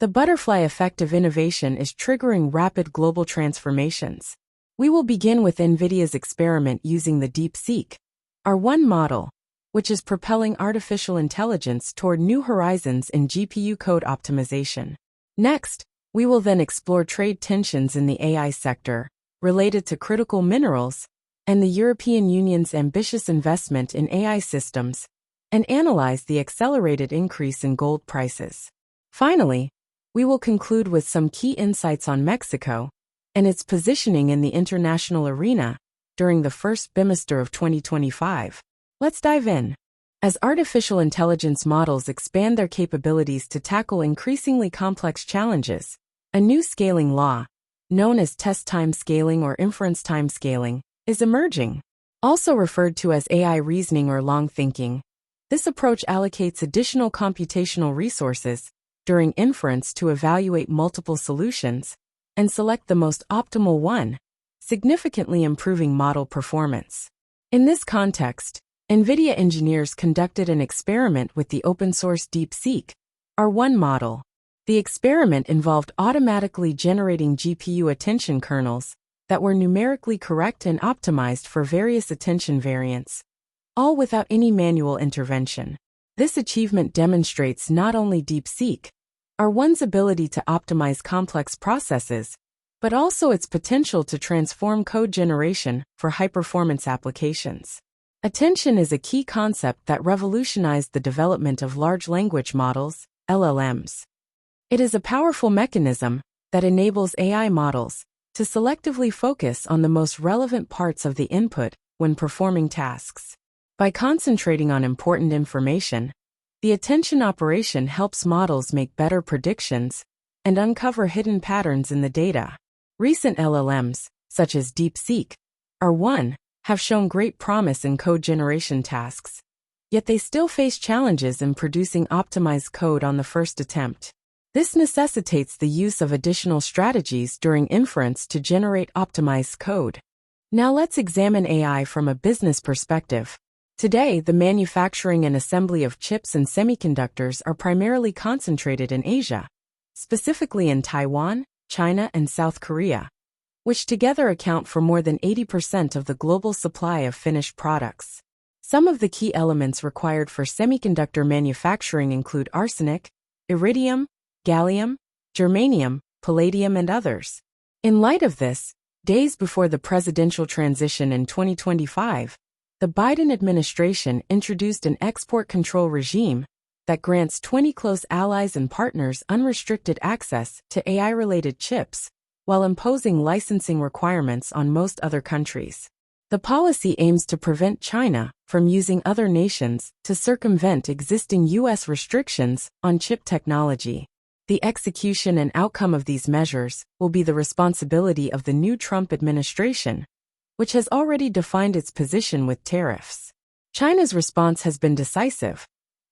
The butterfly effect of innovation is triggering rapid global transformations. We will begin with Nvidia's experiment using the DeepSeek, R1 model, which is propelling artificial intelligence toward new horizons in GPU code optimization. Next, we will then explore trade tensions in the AI sector, related to critical minerals, and the European Union's ambitious investment in AI systems, and analyze the accelerated increase in gold prices. Finally, we will conclude with some key insights on Mexico and its positioning in the international arena during the first bimester of 2025. Let's dive in. As artificial intelligence models expand their capabilities to tackle increasingly complex challenges, a new scaling law, known as test time scaling or inference time scaling, is emerging. Also referred to as AI reasoning or long thinking, this approach allocates additional computational resources during inference to evaluate multiple solutions and select the most optimal one, significantly improving model performance. In this context, Nvidia engineers conducted an experiment with the open-source DeepSeek, R1 model. The experiment involved automatically generating GPU attention kernels that were numerically correct and optimized for various attention variants, all without any manual intervention. This achievement demonstrates not only DeepSeek, R1's ability to optimize complex processes, but also its potential to transform code generation for high-performance applications. Attention is a key concept that revolutionized the development of large language models, LLMs. It is a powerful mechanism that enables AI models to selectively focus on the most relevant parts of the input when performing tasks. By concentrating on important information, the attention operation helps models make better predictions and uncover hidden patterns in the data. Recent LLMs, such as DeepSeek, R1, have shown great promise in code generation tasks, yet they still face challenges in producing optimized code on the first attempt. This necessitates the use of additional strategies during inference to generate optimized code. Now let's examine AI from a business perspective. Today, the manufacturing and assembly of chips and semiconductors are primarily concentrated in Asia, specifically in Taiwan, China, and South Korea, which together account for more than 80% of the global supply of finished products. Some of the key elements required for semiconductor manufacturing include arsenic, iridium, gallium, germanium, palladium, and others. In light of this, days before the presidential transition in 2025, the Biden administration introduced an export control regime that grants 20 close allies and partners unrestricted access to AI-related chips, while imposing licensing requirements on most other countries. The policy aims to prevent China from using other nations to circumvent existing U.S. restrictions on chip technology. The execution and outcome of these measures will be the responsibility of the new Trump administration, which has already defined its position with tariffs. China's response has been decisive.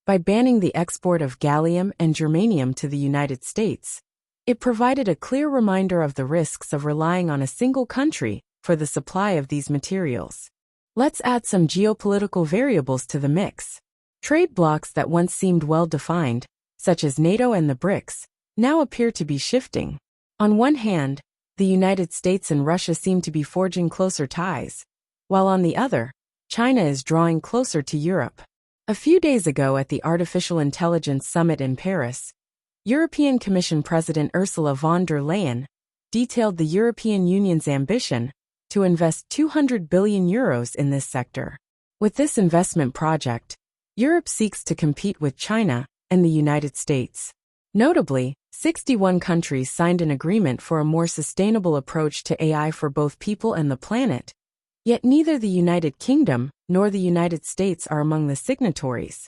By banning the export of gallium and germanium to the United States, it provided a clear reminder of the risks of relying on a single country for the supply of these materials. Let's add some geopolitical variables to the mix. Trade blocs that once seemed well-defined, such as NATO and the BRICS, now appear to be shifting. On one hand, the United States and Russia seem to be forging closer ties, while on the other, China is drawing closer to Europe. A few days ago at the Artificial Intelligence Summit in Paris, European Commission President Ursula von der Leyen detailed the European Union's ambition to invest €200 billion in this sector. With this investment project, Europe seeks to compete with China and the United States. Notably, 61 countries signed an agreement for a more sustainable approach to AI for both people and the planet, yet neither the United Kingdom nor the United States are among the signatories.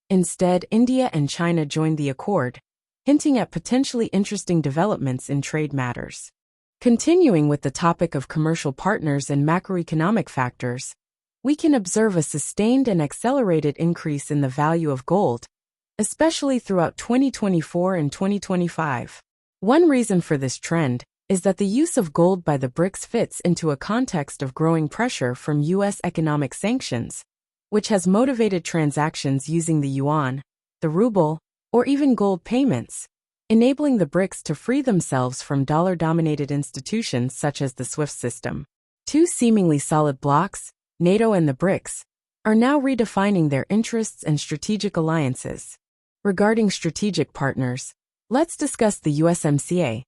Instead, India and China joined the accord, hinting at potentially interesting developments in trade matters. Continuing with the topic of commercial partners and macroeconomic factors, we can observe a sustained and accelerated increase in the value of gold, especially throughout 2024 and 2025. One reason for this trend is that the use of gold by the BRICS fits into a context of growing pressure from U.S. economic sanctions, which has motivated transactions using the yuan, the ruble, or even gold payments. enabling the BRICS to free themselves from dollar-dominated institutions such as the SWIFT system. Two seemingly solid blocs, NATO and the BRICS, are now redefining their interests and strategic alliances. Regarding strategic partners, let's discuss the USMCA,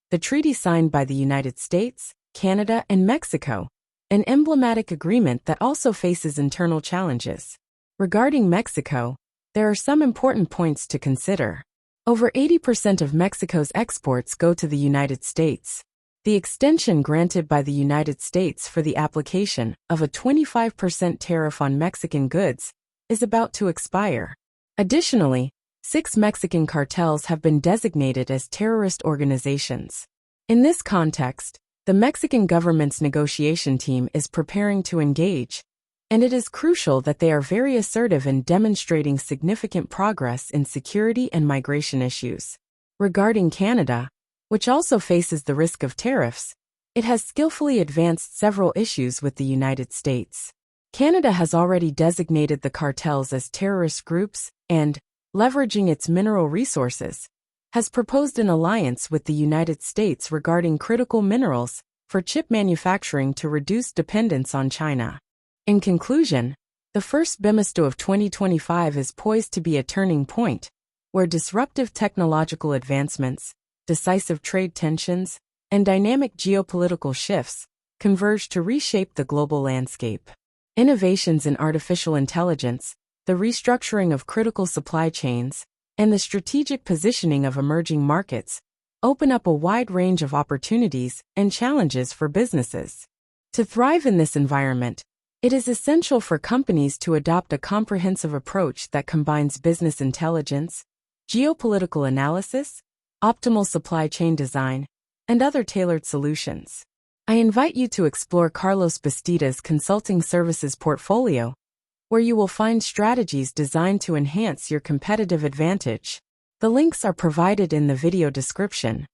the treaty signed by the United States, Canada, and Mexico, an emblematic agreement that also faces internal challenges. Regarding Mexico, there are some important points to consider. Over 80% of Mexico's exports go to the United States. The extension granted by the United States for the application of a 25% tariff on Mexican goods is about to expire. Additionally, 6 Mexican cartels have been designated as terrorist organizations. In this context, the Mexican government's negotiation team is preparing to engage, and it is crucial that they are very assertive in demonstrating significant progress in security and migration issues. Regarding Canada, which also faces the risk of tariffs, it has skillfully advanced several issues with the United States. Canada has already designated the cartels as terrorist groups and, leveraging its mineral resources, has proposed an alliance with the United States regarding critical minerals for chip manufacturing to reduce dependence on China. In conclusion, the first bimester of 2025 is poised to be a turning point, where disruptive technological advancements, decisive trade tensions, and dynamic geopolitical shifts converge to reshape the global landscape. Innovations in artificial intelligence, the restructuring of critical supply chains, and the strategic positioning of emerging markets open up a wide range of opportunities and challenges for businesses. To thrive in this environment, it is essential for companies to adopt a comprehensive approach that combines business intelligence, geopolitical analysis, optimal supply chain design, and other tailored solutions. I invite you to explore Carlos Bastida's consulting services portfolio, where you will find strategies designed to enhance your competitive advantage. The links are provided in the video description.